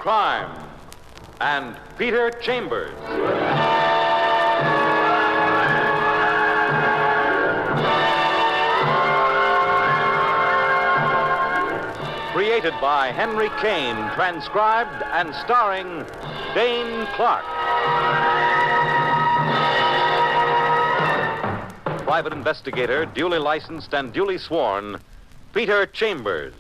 crime and Peter Chambers. Created by Henry Kane, transcribed and starring Dane Clark. Private investigator, duly licensed and duly sworn, Peter Chambers.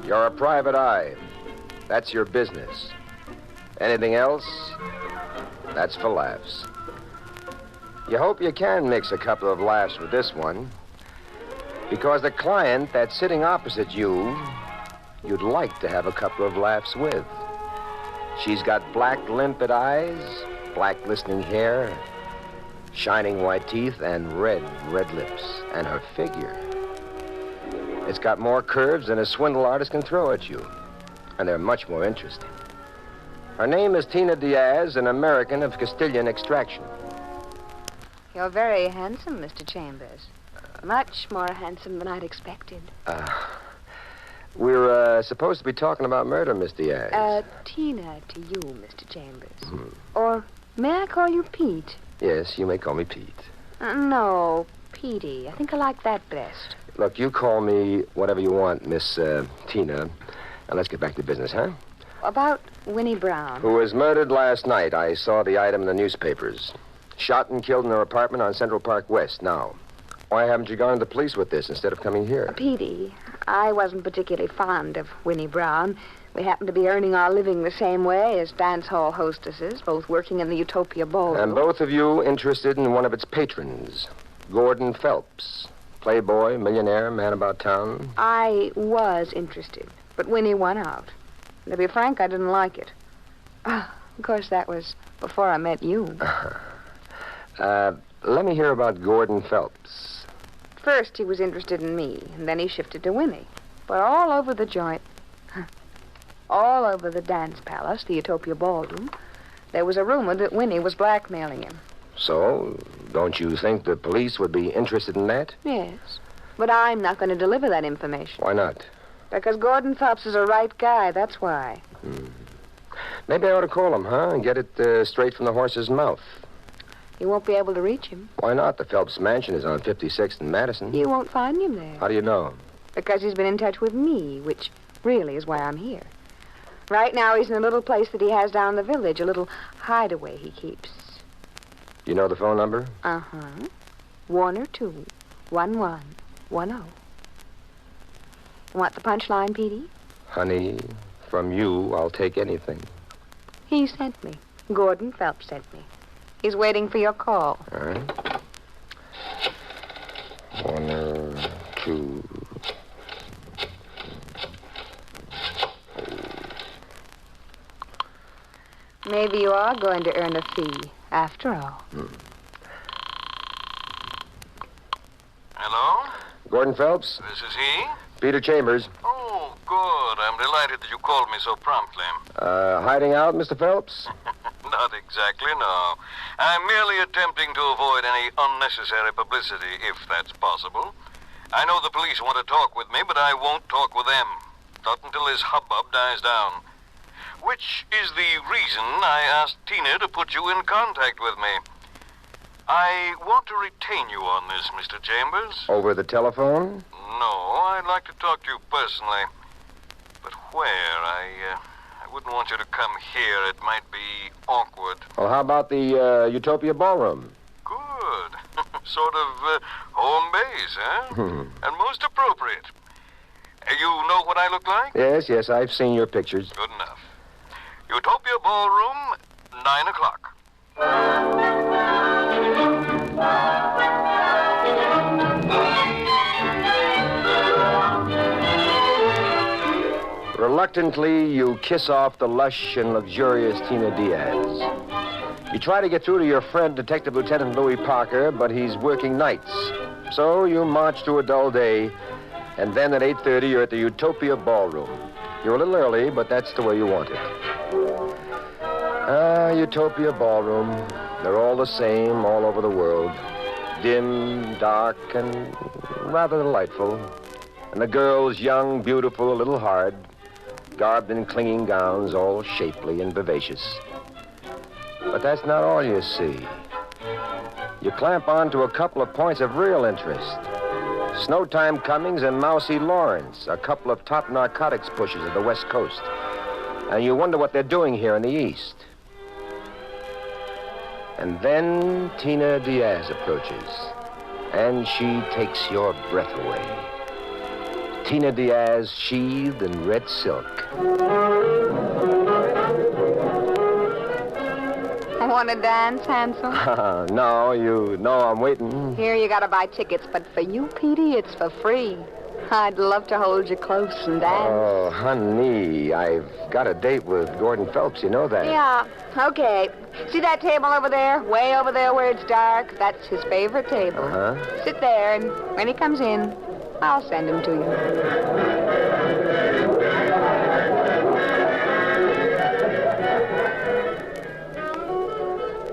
You're a private eye. That's your business. Anything else? That's for laughs. You hope you can mix a couple of laughs with this one, because the client that's sitting opposite you'd like to have a couple of laughs with. She's got black, limpid eyes, black, glistening hair, shining white teeth, and red lips. And her figure, it's got more curves than a swindle artist can throw at you. And they're much more interesting. Her name is Tina Diaz, an American of Castilian extraction. You're very handsome, Mr. Chambers. Much more handsome than I'd expected. We're supposed to be talking about murder, Miss Diaz. Tina to you, Mr. Chambers. Or may I call you Pete? Yes, you may call me Pete. No, Petey. I think I like that best. Look, you call me whatever you want, Miss Tina. Now, let's get back to business, huh? About Winnie Brown. Who was murdered last night. I saw the item in the newspapers. Shot and killed in her apartment on Central Park West. Now, why haven't you gone to the police with this instead of coming here? Petey, I wasn't particularly fond of Winnie Brown. We happened to be earning our living the same way as dance hall hostesses, both working in the Utopia Ballroom. And both of you interested in one of its patrons, Gordon Phelps. Playboy, millionaire, man about town. I was interested, but Winnie won out. And to be frank, I didn't like it. Of course, that was before I met you. Let me hear about Gordon Phelps. First, he was interested in me, and then he shifted to Winnie. But all over the joint, all over the dance palace, the Utopia Ballroom, there was a rumor that Winnie was blackmailing him. So, don't you think the police would be interested in that? Yes, but I'm not going to deliver that information. Why not? Because Gordon Phelps is a right guy, that's why. Maybe I ought to call him, huh, and get it straight from the horse's mouth. You won't be able to reach him. Why not? The Phelps mansion is on 56th and Madison. You won't find him there. How do you know? Because he's been in touch with me, which really is why I'm here. Right now, he's in a little place that he has down the village, a little hideaway he keeps. You know the phone number? 102-1110. Want the punchline, Petey? Honey, from you, I'll take anything. He sent me. Gordon Phelps sent me. He's waiting for your call. All right. 1 or 2. Maybe you are going to earn a fee, after all. Hello? Gordon Phelps? This is he? Peter Chambers. Oh, good. I'm delighted that you called me so promptly. Hiding out, Mr. Phelps? Not exactly, no. I'm merely attempting to avoid any unnecessary publicity, if that's possible. I know the police want to talk with me, but I won't talk with them. Not until this hubbub dies down. Which is the reason I asked Tina to put you in contact with me. I want to retain you on this, Mr. Chambers. Over the telephone? No, I'd like to talk to you personally. But where? I wouldn't want you to come here. It might be awkward. Well, how about the Utopia Ballroom? Good. Sort of home base, huh? And most appropriate. You know what I look like? Yes, I've seen your pictures. Good enough. Utopia Ballroom, 9 o'clock. Reluctantly, you kiss off the lush and luxurious Tina Diaz. You try to get through to your friend, Detective Lieutenant Louis Parker, but he's working nights. So you march through a dull day, and then at 8:30, you're at the Utopia Ballroom. You're a little early, but that's the way you want it. Utopia Ballroom. They're all the same all over the world. Dim, dark, and rather delightful. And the girls young, beautiful, a little hard, garbed in clinging gowns, all shapely and vivacious. But that's not all you see. You clamp on to a couple of points of real interest. Snowtime Cummings and Mousy Lawrence, a couple of top narcotics pushers of the West Coast. And you wonder what they're doing here in the East. And then Tina Diaz approaches, and she takes your breath away. Tina Diaz sheathed in red silk. Want to dance, handsome? No, you know I'm waiting. Here, you gotta buy tickets, but for you, Petey, it's for free. I'd love to hold you close and dance. Oh, honey, I've got a date with Gordon Phelps, you know that. Yeah, okay. See that table over there? Way over there where it's dark? That's his favorite table. Uh-huh. Sit there, and when he comes in, I'll send him to you.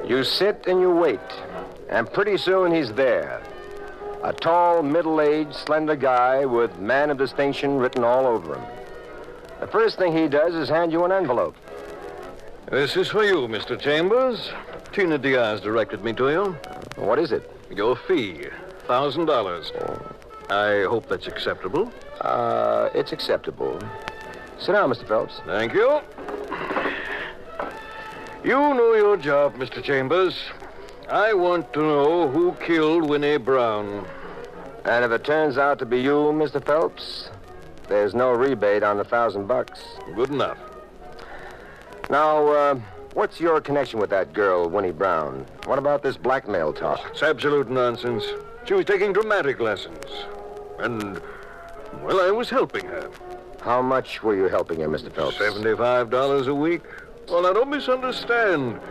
You sit and you wait, and pretty soon he's there. A tall, middle-aged, slender guy with man of distinction written all over him. The first thing he does is hand you an envelope. This is for you, Mr. Chambers. Tina Diaz directed me to you. What is it? Your fee, $1,000. I hope that's acceptable. It's acceptable. Sit down, Mr. Phelps. Thank you. You know your job, Mr. Chambers. I want to know who killed Winnie Brown. And if it turns out to be you, Mr. Phelps, there's no rebate on the $1,000. Good enough. Now, what's your connection with that girl, Winnie Brown? What about this blackmail talk? It's absolute nonsense. She was taking dramatic lessons. And, well, I was helping her. How much were you helping her, Mr. Phelps? $75 a week. Well, now, don't misunderstand.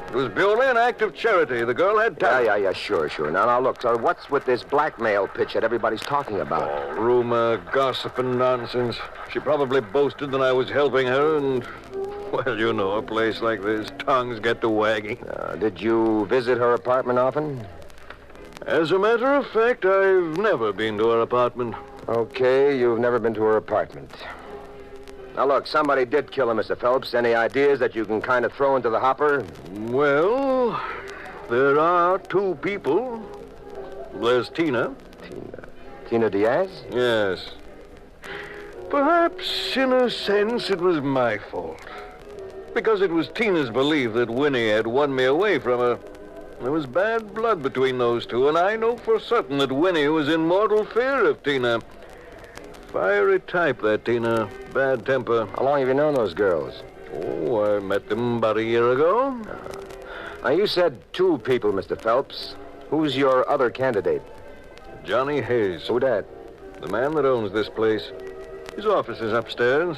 It was purely an act of charity. The girl had talent. Yeah, sure. Now, look, so what's with this blackmail pitch that everybody's talking about? Oh, rumor, gossip, and nonsense. She probably boasted that I was helping her, and, well, you know, a place like this, tongues get to wagging. Did you visit her apartment often? As a matter of fact, I've never been to her apartment. Okay, you've never been to her apartment. Now, look, somebody did kill her, Mr. Phelps. Any ideas that you can kind of throw into the hopper? Well, there are two people. There's Tina. Tina Diaz? Yes. Perhaps, in a sense, it was my fault. Because it was Tina's belief that Winnie had won me away from her. There was bad blood between those two, and I know for certain that Winnie was in mortal fear of Tina. Fiery type, that Tina. Bad temper. How long have you known those girls? Oh, I met them about a year ago. Now, you said two people, Mr. Phelps. Who's your other candidate? Johnny Hayes. Who that? The man that owns this place. His office is upstairs.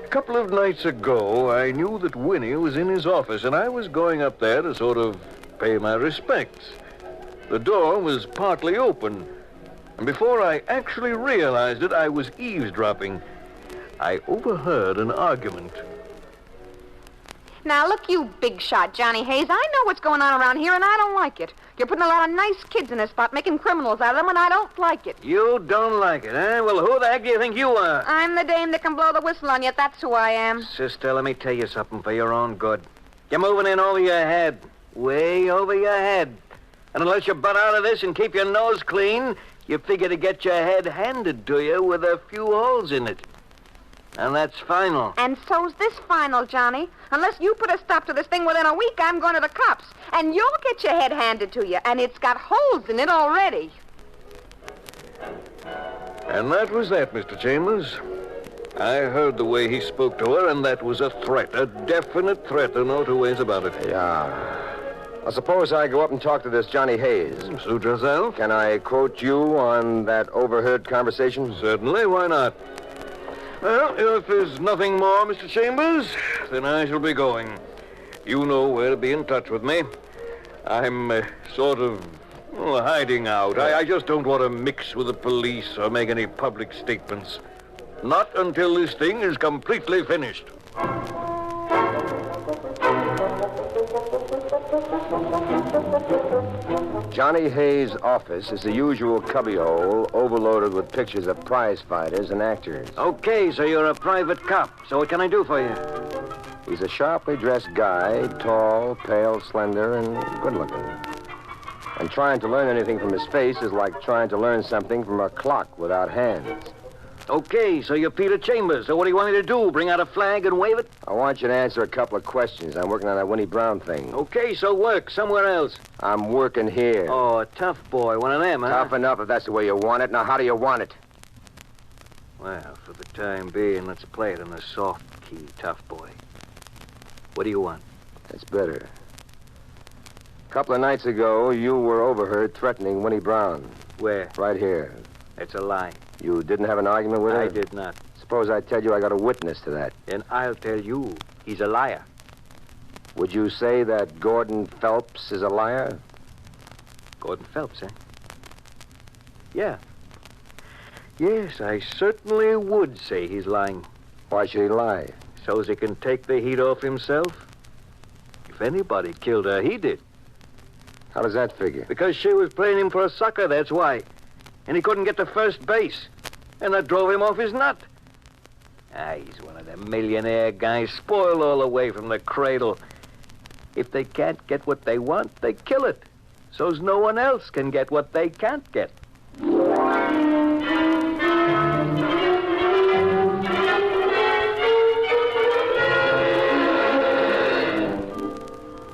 A couple of nights ago, I knew that Winnie was in his office, and I was going up there to sort of pay my respects. The door was partly open, and before I actually realized it, I was eavesdropping. I overheard an argument. Now, look, you big shot, Johnny Hayes. I know what's going on around here, and I don't like it. You're putting a lot of nice kids in this spot, making criminals out of them, and I don't like it. You don't like it, eh? Well, who the heck do you think you are? I'm the dame that can blow the whistle on you. That's who I am. Sister, let me tell you something for your own good. You're moving in over your head. Way over your head. And unless you butt out of this and keep your nose clean, you figure to get your head handed to you with a few holes in it. And that's final. And so's this final, Johnny. Unless you put a stop to this thing within a week, I'm going to the cops. And you'll get your head handed to you. And it's got holes in it already. And that was that, Mr. Chambers. I heard the way he spoke to her, and that was a threat. A definite threat. There are no two ways about it. Yeah. I suppose I go up and talk to this Johnny Hayes. Suit yourself. Can I quote you on that overheard conversation? Certainly. Why not? Well, if there's nothing more, Mr. Chambers, then I shall be going. You know where to be in touch with me. I'm sort of hiding out. I just don't want to mix with the police or make any public statements. Not until this thing is completely finished. Johnny Hayes' office is the usual cubbyhole overloaded with pictures of prize fighters and actors. Okay, so you're a private cop. So what can I do for you? He's a sharply dressed guy, tall, pale, slender, and good-looking. And trying to learn anything from his face is like trying to learn something from a clock without hands. Okay, so you're Peter Chambers. So what do you want me to do? Bring out a flag and wave it? I want you to answer a couple of questions. I'm working on that Winnie Brown thing. Okay, so work somewhere else. I'm working here. Oh, a tough boy. One of them, huh? Tough enough if that's the way you want it. Now, how do you want it? Well, for the time being, let's play it in the soft key, tough boy. What do you want? That's better. A couple of nights ago, you were overheard threatening Winnie Brown. Where? Right here. It's a lie. You didn't have an argument with her? I did not. Suppose I tell you I got a witness to that. Then I'll tell you, he's a liar. Would you say that Gordon Phelps is a liar? Gordon Phelps, eh? Yeah. Yes, I certainly would say he's lying. Why should he lie? So's he can take the heat off himself. If anybody killed her, he did. How does that figure? Because she was playing him for a sucker, that's why. And he couldn't get to first base. And that drove him off his nut. He's one of them millionaire guys, spoiled all the way from the cradle. If they can't get what they want, they kill it. So's no one else can get what they can't get.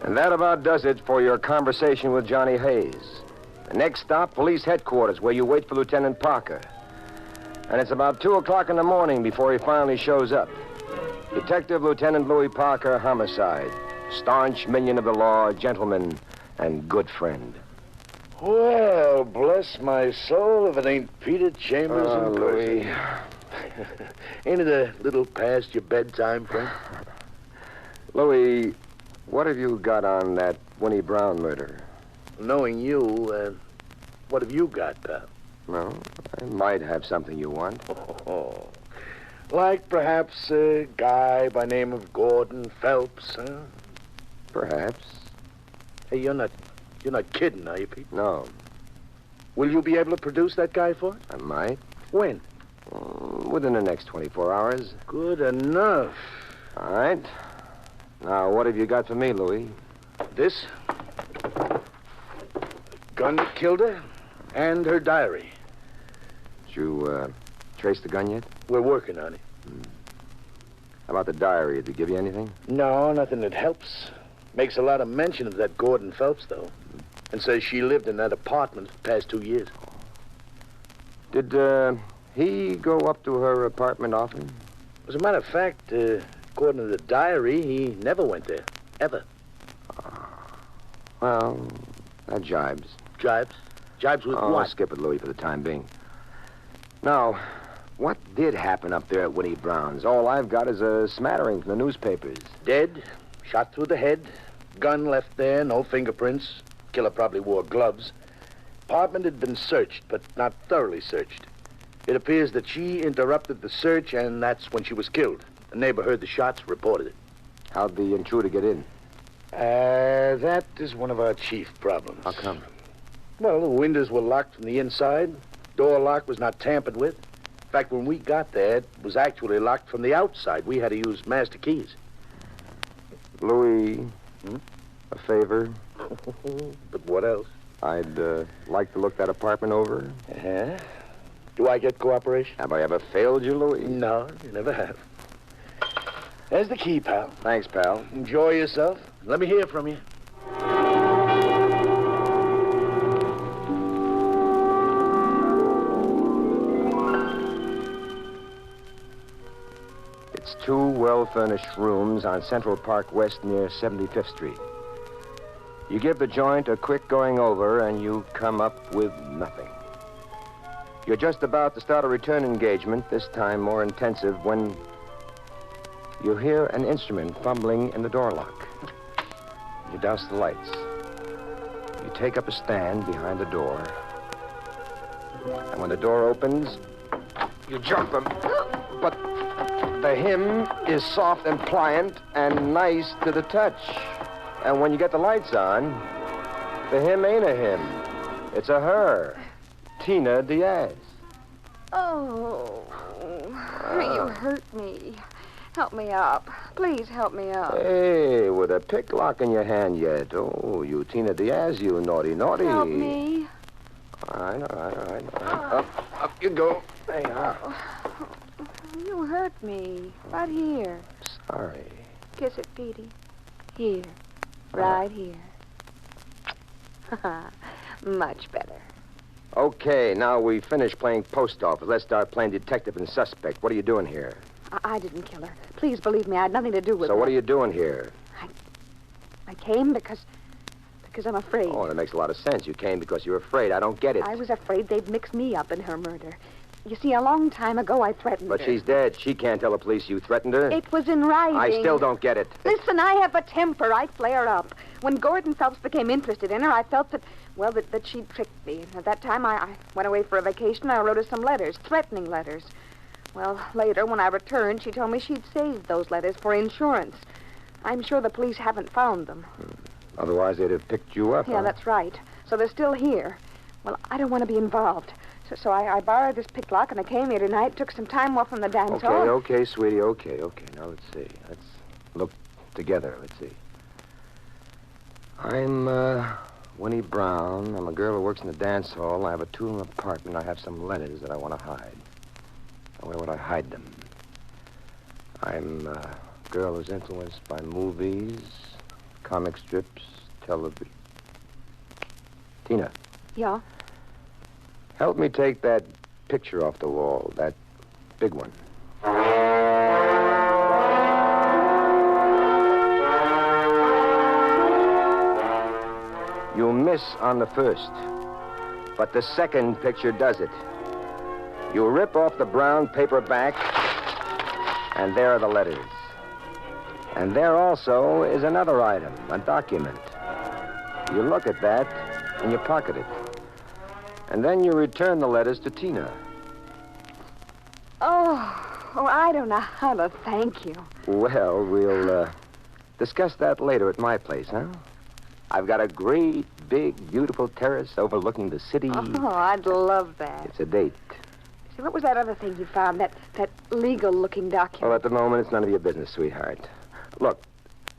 And that about does it for your conversation with Johnny Hayes. The next stop, police headquarters, where you wait for Lieutenant Parker. And it's about 2 o'clock in the morning before he finally shows up. Detective Lieutenant Louis Parker, homicide. Staunch minion of the law, gentleman, and good friend. Well, bless my soul if it ain't Peter Chambers in person. Louis. Ain't it a little past your bedtime, friend? Louis, what have you got on that Winnie Brown murder? Knowing you, what have you got, pal? Well, I might have something you want. Oh, like perhaps a guy by name of Gordon Phelps, huh? Perhaps. Hey, you're not kidding, are you, Pete? No, Will you be able to produce that guy for us? I might. When? Within the next 24 hours. Good enough. All right. Now, what have you got for me, Louis? This gun that killed her and her diary. Did you trace the gun yet? We're working on it. How about the diary? Did it give you anything? No, nothing that helps. Makes a lot of mention of that Gordon Phelps, though. And says she lived in that apartment the past 2 years. Did he go up to her apartment often? As a matter of fact, according to the diary, he never went there. Ever. Well, that jibes. Jibes? Jibes with what? Skip it, Louis, for the time being. Now, what did happen up there at Winnie Brown's? All I've got is a smattering from the newspapers. Dead, shot through the head, gun left there, no fingerprints. Killer probably wore gloves. Apartment had been searched, but not thoroughly searched. It appears that she interrupted the search, and that's when she was killed. A neighbor heard the shots, reported it. How'd the intruder get in? That is one of our chief problems. How come? Well, the windows were locked from the inside. Door lock was not tampered with. In fact, when we got there, it was actually locked from the outside. We had to use master keys. Louis, a favor? But what else? I'd like to look that apartment over. Uh-huh. Do I get cooperation? Have I ever failed you, Louis? No, you never have. There's the key, pal. Thanks, pal. Enjoy yourself. Let me hear from you. It's 2 well-furnished rooms on Central Park West near 75th Street. You give the joint a quick going over, and you come up with nothing. You're just about to start a return engagement, this time more intensive, when you hear an instrument fumbling in the door lock. You douse the lights. You take up a stand behind the door. And when the door opens, you jump them. But the hymn is soft and pliant and nice to the touch. And when you get the lights on, the hymn ain't a hymn. It's a her. Tina Diaz. Oh, you hurt me. Help me up. Please help me up. Hey, with a picklock in your hand yet. Oh, you Tina Diaz, you naughty. Help me. All right. Up you go. There you are. You hurt me. Right here. Sorry. Kiss it, Petey. Here. Right here. Much better. Okay, now we finished playing post office. Let's start playing detective and suspect. What are you doing here? I didn't kill her. Please believe me, I had nothing to do with So that. what are you doing here? I came because I'm afraid. Oh, that makes a lot of sense. You came because you're afraid. I don't get it. I was afraid they'd mix me up in her murder. You see, a long time ago I threatened her. But she's dead. She can't tell the police you threatened her. It was in writing. I still don't get it. Listen, I have a temper. I flare up. When Gordon Phelps became interested in her, I felt that she'd tricked me. At that time, I went away for a vacation. I wrote her some letters, threatening letters. Well, later, when I returned, she told me she'd saved those letters for insurance. I'm sure the police haven't found them. Otherwise, they'd have picked you up. Yeah, huh? that's right. So they're still here. Well, I don't want to be involved. So I borrowed this picklock, and I came here tonight, took some time off from the dance hall. Okay, sweetie, okay. Now, let's see. Let's look together. Let's see. I'm, Winnie Brown. I'm a girl who works in the dance hall. I have a two-room apartment. I have some letters that I want to hide. Where would I hide them? I'm a girl who's influenced by movies, comic strips, television. Tina. Yeah? Help me take that picture off the wall, that big one. You miss on the first, but the second picture does it. You rip off the brown paper back, and there are the letters. And there also is another item, a document. You look at that, and you pocket it. And then you return the letters to Tina. Oh, I don't know how to thank you. Well, we'll discuss that later at my place, huh? I've got a great, big, beautiful terrace overlooking the city. Oh, I'd love that. It's a date. See, what was that other thing you found, that legal-looking document? Well, at the moment, it's none of your business, sweetheart. Look,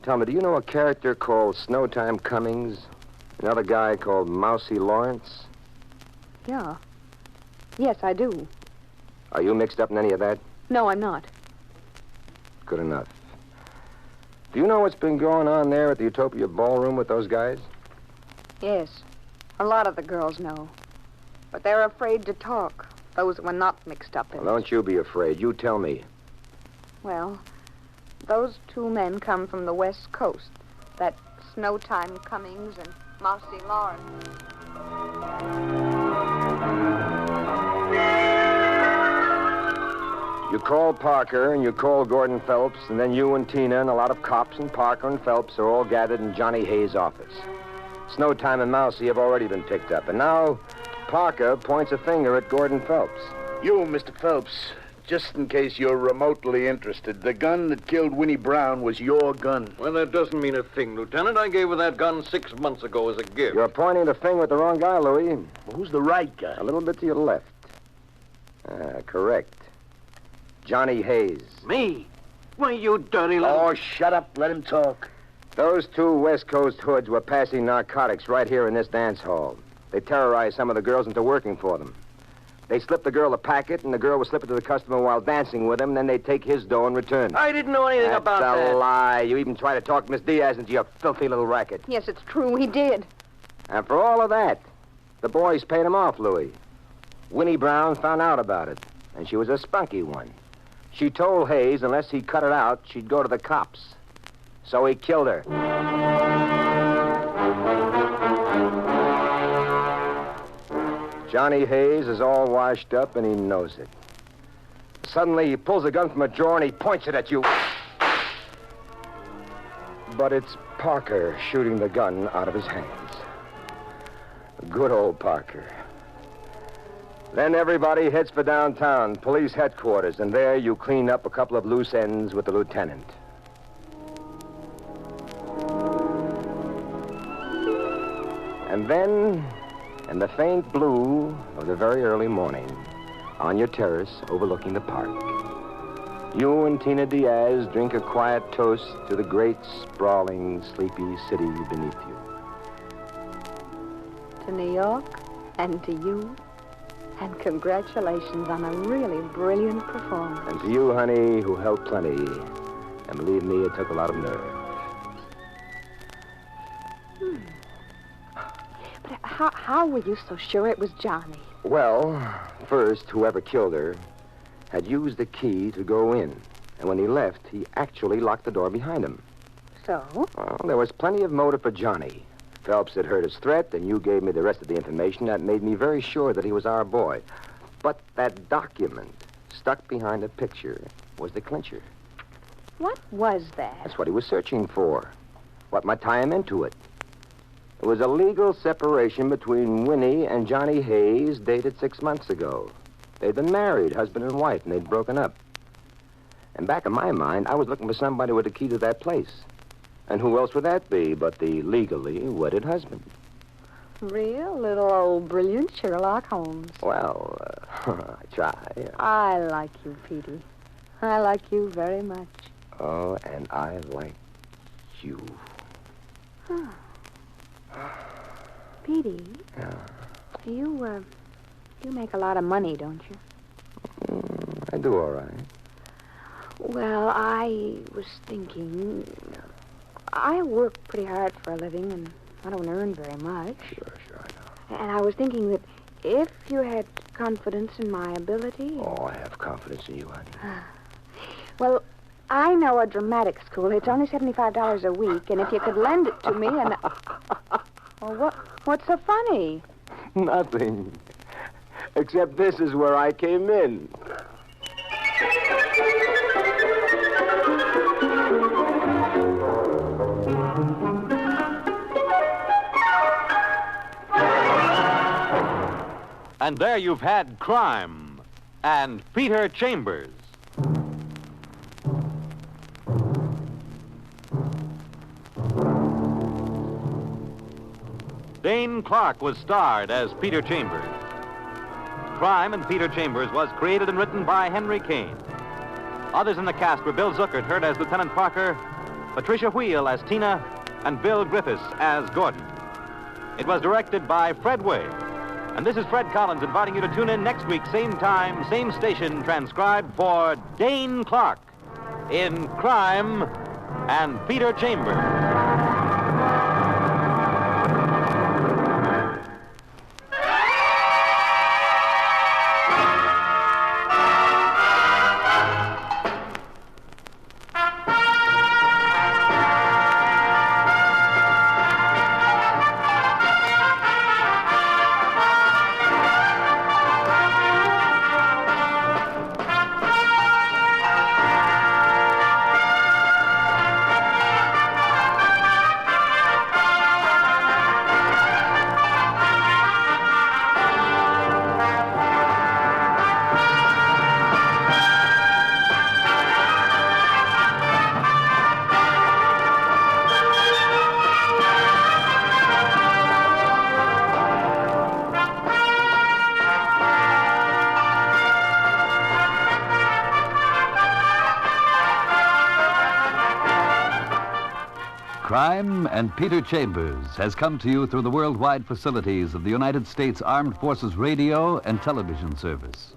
tell me, do you know a character called Snowtime Cummings? Another guy called Mousy Lawrence? Yeah. Yes, I do. Are you mixed up in any of that? No, I'm not. Good enough. Do you know what's been going on there at the Utopia Ballroom with those guys? Yes. A lot of the girls know. But they're afraid to talk. Those that were not mixed up in Well, it. don't you be afraid. You tell me. Well, those two men come from the West Coast. That Snowtime Cummings and Mousy Lawrence. You call Parker and you call Gordon Phelps, and then you and Tina and a lot of cops and Parker and Phelps are all gathered in Johnny Hayes' office. Snowtime and Mousy have already been picked up, and now Parker points a finger at Gordon Phelps. You, Mr. Phelps, just in case you're remotely interested, the gun that killed Winnie Brown was your gun. Well, that doesn't mean a thing, Lieutenant. I gave her that gun 6 months ago as a gift. You're pointing the finger at the wrong guy, Louis. Well, who's the right guy? A little bit to your left. Correct. Johnny Hayes. Me? Why, you dirty little... Oh, shut up. Let him talk. Those two West Coast hoods were passing narcotics right here in this dance hall. They terrorized some of the girls into working for them. They slipped the girl a packet, and the girl would slip it to the customer while dancing with him, and then they'd take his dough in return. I didn't know anything about that. That's a lie. You even tried to talk Miss Diaz into your filthy little racket. Yes, it's true. He did. And for all of that, the boys paid him off, Louis. Winnie Brown found out about it, and she was a spunky one. She told Hayes unless he cut it out, she'd go to the cops. So he killed her. Johnny Hayes is all washed up, and he knows it. Suddenly, he pulls a gun from a drawer, and he points it at you. But it's Parker shooting the gun out of his hands. Good old Parker. Then everybody heads for downtown, police headquarters, and there you clean up a couple of loose ends with the lieutenant. And then and the faint blue of the very early morning on your terrace overlooking the park. You and Tina Diaz drink a quiet toast to the great, sprawling, sleepy city beneath you. To New York and to you. And congratulations on a really brilliant performance. And to you, honey, who helped plenty. And believe me, it took a lot of nerve. But how were you so sure it was Johnny? Well, first, whoever killed her had used the key to go in. And when he left, he actually locked the door behind him. So? Well, there was plenty of motive for Johnny. Phelps had heard his threat, and you gave me the rest of the information that made me very sure that he was our boy. But that document stuck behind a picture was the clincher. What was that? That's what he was searching for. What might tie him into it? It was a legal separation between Winnie and Johnny Hayes dated 6 months ago. They'd been married, husband and wife, and they'd broken up. And back in my mind, I was looking for somebody with a key to that place. And who else would that be but the legally wedded husband? Real little old brilliant Sherlock Holmes. Well, I try. I like you, Petey. I like you very much. Oh, and I like you. Petey? Yeah. You make a lot of money, don't you? I do all right. Well, I was thinking... I work pretty hard for a living, and I don't earn very much. Sure, I know. And I was thinking that if you had confidence in my ability... Oh, I have confidence in you, honey. Well, I know a dramatic school. It's only $75 a week, and if you could lend it to me and... Well, what's so funny? Nothing. Except this is where I came in. And there you've had Crime and Peter Chambers. Dane Clark was starred as Peter Chambers. Crime and Peter Chambers was created and written by Henry Kane. Others in the cast were Bill Zuckert, heard as Lieutenant Parker, Patricia Wheel as Tina, and Bill Griffiths as Gordon. It was directed by Fred Way. And this is Fred Collins inviting you to tune in next week, same time, same station, transcribed for Dane Clark in Crime and Peter Chambers. Crime and Peter Chambers has come to you through the worldwide facilities of the United States Armed Forces Radio and Television Service.